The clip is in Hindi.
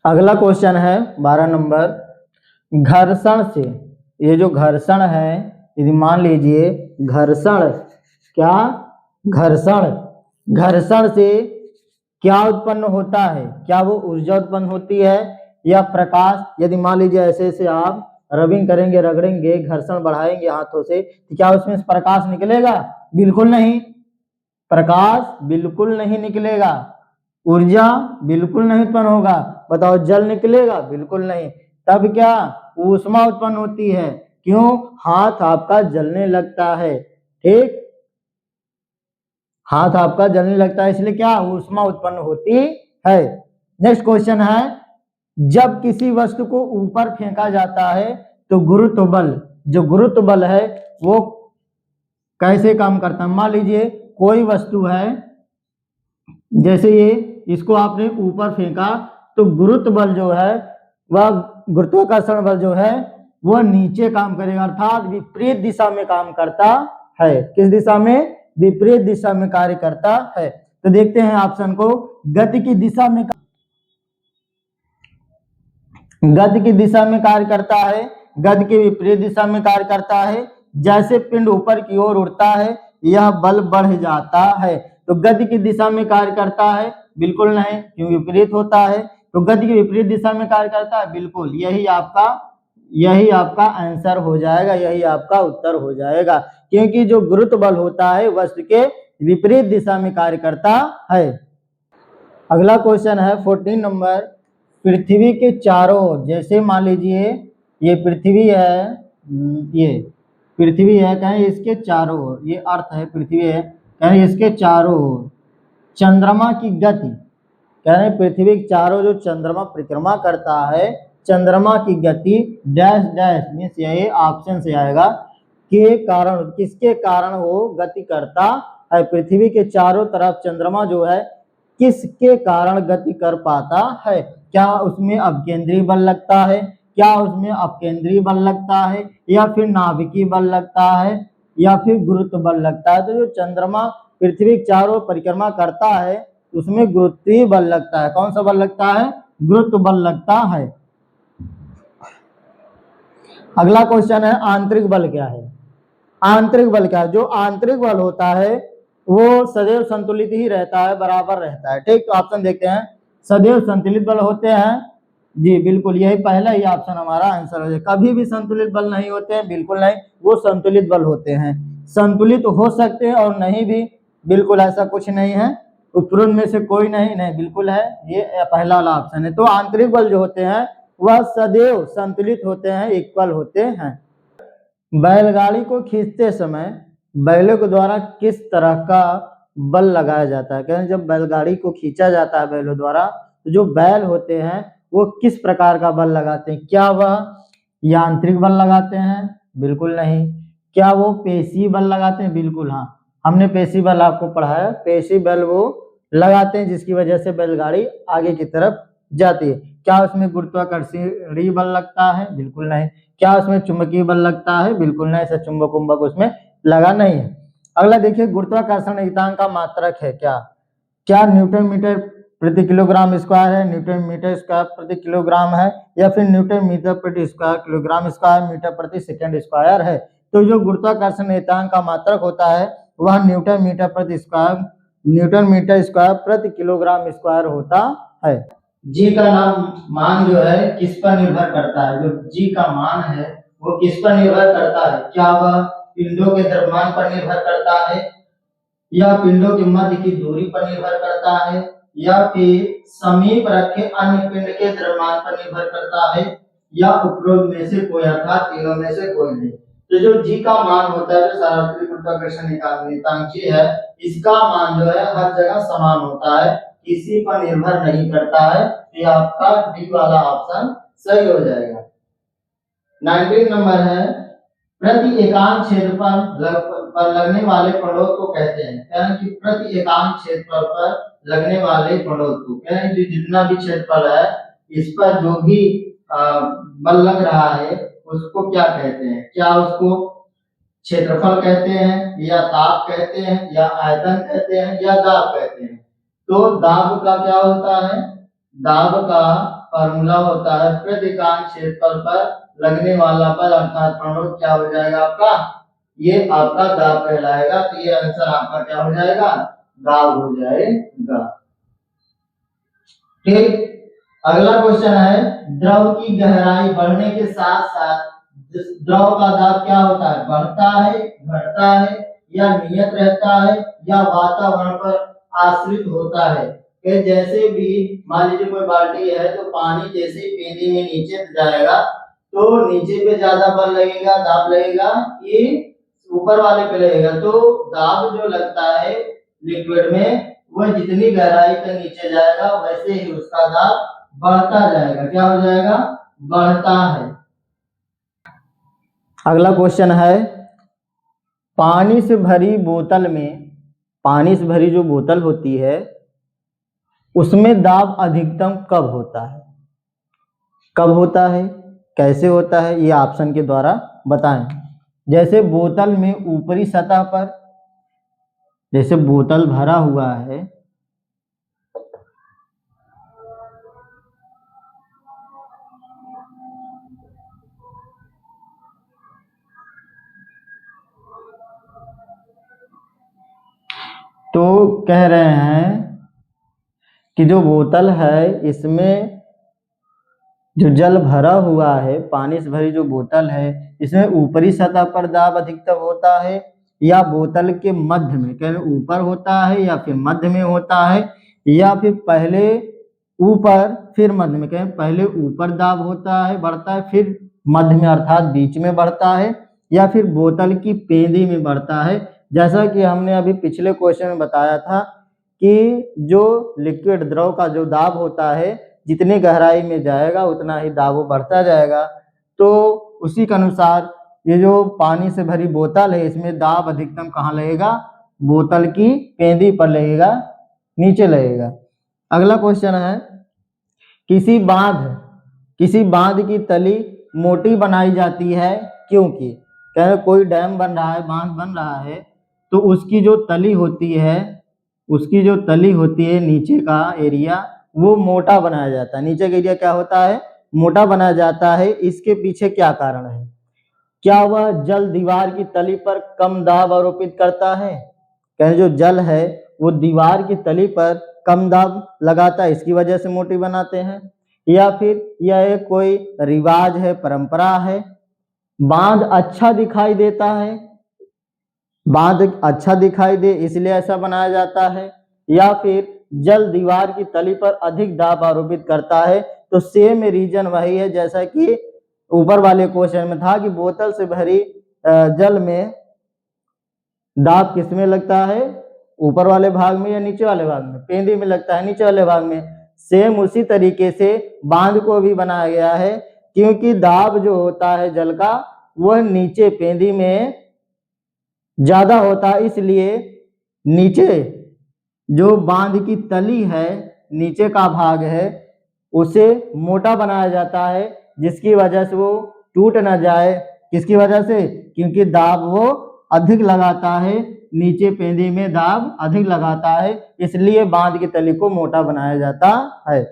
अगला क्वेश्चन है 12 नंबर। घर्षण से, ये जो घर्षण है, यदि मान लीजिए घर्षण, क्या घर्षण से क्या उत्पन्न होता है? क्या वो ऊर्जा उत्पन्न होती है या प्रकाश? यदि मान लीजिए ऐसे ऐसे आप रबिंग करेंगे, रगड़ेंगे, घर्षण बढ़ाएंगे हाथों से, तो क्या उसमें से प्रकाश निकलेगा? बिल्कुल नहीं, प्रकाश बिल्कुल नहीं निकलेगा। ऊर्जा बिल्कुल नहीं उत्पन्न होगा। बताओ, जल निकलेगा? बिल्कुल नहीं। तब क्या? ऊष्मा उत्पन्न होती है। क्यों? हाथ आपका जलने लगता है। ठीक, हाथ आपका जलने लगता है, इसलिए क्या? ऊष्मा उत्पन्न होती है। नेक्स्ट क्वेश्चन है, जब किसी वस्तु को ऊपर फेंका जाता है तो गुरुत्व बल, जो गुरुत्व बल है वो कैसे काम करता है? मान लीजिए कोई वस्तु है, जैसे ये, इसको आपने ऊपर फेंका तो गुरुत्व बल जो है वह, गुरुत्वाकर्षण बल जो है वह नीचे काम करेगा, अर्थात विपरीत दिशा में काम करता है। किस दिशा में? विपरीत दिशा में कार्य करता है। तो देखते हैं ऑप्शन को, गति की दिशा में, गति की दिशा में कार्य करता है, गति के विपरीत दिशा में कार्य करता है। जैसे पिंड ऊपर की ओर उड़ता है यह बल बढ़ जाता है। तो गति की दिशा में कार्य करता है? बिल्कुल नहीं, क्यों? विपरीत होता है। तो गति की विपरीत दिशा में कार्य करता है? बिल्कुल। यही आपका आंसर हो जाएगा, यही आपका उत्तर हो जाएगा, क्योंकि जो गुरुत्व बल होता है वस्तु के विपरीत दिशा में कार्य करता है। अगला क्वेश्चन है 14 नंबर। पृथ्वी के चारों ओर, जैसे मान लीजिए ये पृथ्वी है, ये पृथ्वी है, कहें इसके चारों ओर, ये अर्थ है, पृथ्वी है, कहें इसके चारों ओर चंद्रमा की गति, कह रहे पृथ्वी के चारों जो चंद्रमा परिक्रमा करता है, चंद्रमा की गति डैश डैश मीन्स यही ऑप्शन से आएगा, के कारण, किसके कारण वो गति करता है? पृथ्वी के चारों तरफ चंद्रमा जो है किसके कारण गति कर पाता है? क्या उसमें अपकेंद्रीय बल लगता है, क्या उसमें अपकेंद्रीय बल लगता है, या फिर नाभिकीय बल लगता है, या फिर गुरुत्व बल लगता है? तो जो चंद्रमा पृथ्वी के चारों परिक्रमा करता है उसमें गुरुत्वीय बल लगता है। कौन सा बल लगता है? गुरुत्व बल लगता है। अगला क्वेश्चन है, आंतरिक बल क्या है? आंतरिक बल क्या है? जो आंतरिक बल होता है वो सदैव संतुलित ही रहता है, बराबर रहता है। ठीक, तो ऑप्शन देखते हैं, सदैव संतुलित बल होते हैं। जी बिल्कुल, यही पहला ही ऑप्शन हमारा आंसर हो जाए। कभी भी संतुलित बल नहीं होते हैं? बिल्कुल नहीं, वो संतुलित बल होते हैं। संतुलित हो सकते हैं और नहीं भी, बिल्कुल ऐसा कुछ नहीं है। उपरोक्त में से कोई नहीं, बिल्कुल है, ये पहला वाला ऑप्शन है। तो आंतरिक बल जो होते हैं वह सदैव संतुलित होते हैं, इक्वल होते हैं। बैलगाड़ी को खींचते समय बैलों के द्वारा किस तरह का बल लगाया जाता है? कहते जब बैलगाड़ी को खींचा जाता है बैलों द्वारा, तो जो बैल होते हैं वो किस प्रकार का बल लगाते हैं? क्या वह यांत्रिक बल लगाते हैं? बिल्कुल नहीं। क्या वो पेशी बल लगाते हैं? बिल्कुल हाँ, हमने पेशी बल आपको पढ़ाया, पेशी बल वो लगाते हैं जिसकी वजह से बैलगाड़ी आगे की तरफ जाती है। क्या उसमें गुरुत्वाकर्षणीय बल लगता है? बिल्कुल नहीं। क्या उसमें चुंबकीय बल लगता है? बिल्कुल नहीं, ऐसा चुंबक उम्बक उसमें लगा नहीं है। अगला देखिए, गुरुत्वाकर्षण नियतांक का मात्रक है क्या? क्या न्यूटन मीटर प्रति किलोग्राम स्क्वायर है, न्यूटन मीटर स्क्वायर प्रति किलोग्राम है, या फिर न्यूटन मीटर प्रति स्क्वायर किलोग्राम स्क्वायर मीटर प्रति सेकंड स्क्वायर है? तो जो गुरुत्वाकर्षण नियतांक का मात्रक होता है वह न्यूटन मीटर प्रति स्क्वायर, न्यूटन मीटर स्क्वायर प्रति किलोग्राम स्क्वायर होता है। जी का मान जो है किस पर निर्भर करता है? जो जी का मान है वो किस पर निर्भर करता है? क्या वह पिंडों के द्रव्यमान पर निर्भर करता है, या पिंडों के मध्य की दूरी पर निर्भर करता है, या फिर समीप रखे अन्य पिंड के द्रव्यमान पर निर्भर करता है, या उपरोक्त में से कोई, अर्थात तीनों में से कोई नहीं? तो जो जी का मान होता है, जो सार्वत्रिक गुरुत्वाकर्षण नियतांक जी है, इसका मान जो है हर जगह समान होता है, किसी पर निर्भर नहीं करता है। ये आपका डी वाला ऑप्शन सही हो जाएगा। 19 नंबर है, प्रति एकांक क्षेत्रफल पर लगने वाले पड़ोस को कहते हैं। यानी कि प्रति एकांक क्षेत्रफल पर लगने वाले पड़ोस को, यानी कि जितना भी क्षेत्रफल है इस पर जो भी बल लग रहा है उसको क्या कहते हैं? क्या उसको क्षेत्रफल कहते हैं, या ताप कहते हैं, या आयतन कहते हैं, या दाब कहते हैं? तो दाब का क्या होता है? दाब का फॉर्मूला होता है प्रति इकाई क्षेत्रफल पर लगने वाला बल अर्थात प्रभाव क्या हो जाएगा आपका, ये आपका दाब कहलाएगा। तो ये आंसर आपका क्या हो जाएगा, दाब हो जाएगा। ठीक, अगला क्वेश्चन है द्रव की गहराई बढ़ने के साथ साथ द्रव का दाब क्या होता है, बढ़ता है, घटता है, या नियत रहता है, या वातावरण पर आश्रित होता है। कि जैसे भी मान लीजिए कोई बाल्टी है तो पानी जैसे ही पेंदी में नीचे जाएगा तो नीचे पे ज्यादा बल लगेगा, दाब लगेगा, कि ऊपर वाले पे लगेगा। तो दाब जो लगता है लिक्विड में वह जितनी गहराई तक नीचे जाएगा वैसे ही उसका दाब बढ़ता जाएगा। क्या हो जाएगा, बढ़ता है। अगला क्वेश्चन है पानी से भरी बोतल में, पानी से भरी जो बोतल होती है उसमें दाब अधिकतम कब होता है, कब होता है, कैसे होता है, ये ऑप्शन के द्वारा बताएं। जैसे बोतल में ऊपरी सतह पर, जैसे बोतल भरा हुआ है तो कह रहे हैं कि जो बोतल है इसमें जो जल भरा हुआ है, पानी से भरी जो बोतल है इसमें ऊपरी सतह पर दाब अधिकतम होता है या बोतल के मध्य में, कह रहे ऊपर होता है या फिर मध्य में होता है, या फिर पहले ऊपर फिर मध्य में, कहें पहले ऊपर दाब होता है बढ़ता है फिर मध्य में अर्थात बीच में बढ़ता है, या फिर बोतल की पेंदी में बढ़ता है। जैसा कि हमने अभी पिछले क्वेश्चन में बताया था कि जो लिक्विड द्रव का जो दाब होता है जितनी गहराई में जाएगा उतना ही दाब बढ़ता जाएगा। तो उसी के अनुसार ये जो पानी से भरी बोतल है इसमें दाब अधिकतम कहाँ लगेगा, बोतल की पेंदी पर लगेगा, नीचे लगेगा। अगला क्वेश्चन है किसी बांध की तली मोटी बनाई जाती है क्योंकि, कह रहे कोई डैम बन रहा है, बांध बन रहा है तो उसकी जो तली होती है नीचे का एरिया वो मोटा बनाया जाता है, नीचे का एरिया क्या होता है, मोटा बनाया जाता है। इसके पीछे क्या कारण है, क्या वह जल दीवार की तली पर कम दाब आरोपित करता है, कहें जो जल है वो दीवार की तली पर कम दाब लगाता है इसकी वजह से मोटी बनाते हैं, या फिर यह कोई रिवाज है, परंपरा है, बांध अच्छा दिखाई देता है, बांध अच्छा दिखाई दे इसलिए ऐसा बनाया जाता है, या फिर जल दीवार की तली पर अधिक दाब आरोपित करता है। तो सेम रीजन वही है जैसा कि ऊपर वाले क्वेश्चन में था कि बोतल से भरी जल में दाब किसमें लगता है, ऊपर वाले भाग में या नीचे वाले भाग में, पेंदी में लगता है नीचे वाले भाग में। सेम उसी तरीके से बांध को भी बनाया गया है क्योंकि दाब जो होता है जल का वह नीचे पेंदी में ज्यादा होता है, इसलिए नीचे जो बांध की तली है, नीचे का भाग है उसे मोटा बनाया जाता है जिसकी वजह से वो टूट ना जाए। किसकी वजह से, क्योंकि दाब वो अधिक लगाता है, नीचे पेंदी में दाब अधिक लगाता है, इसलिए बांध की तली को मोटा बनाया जाता है।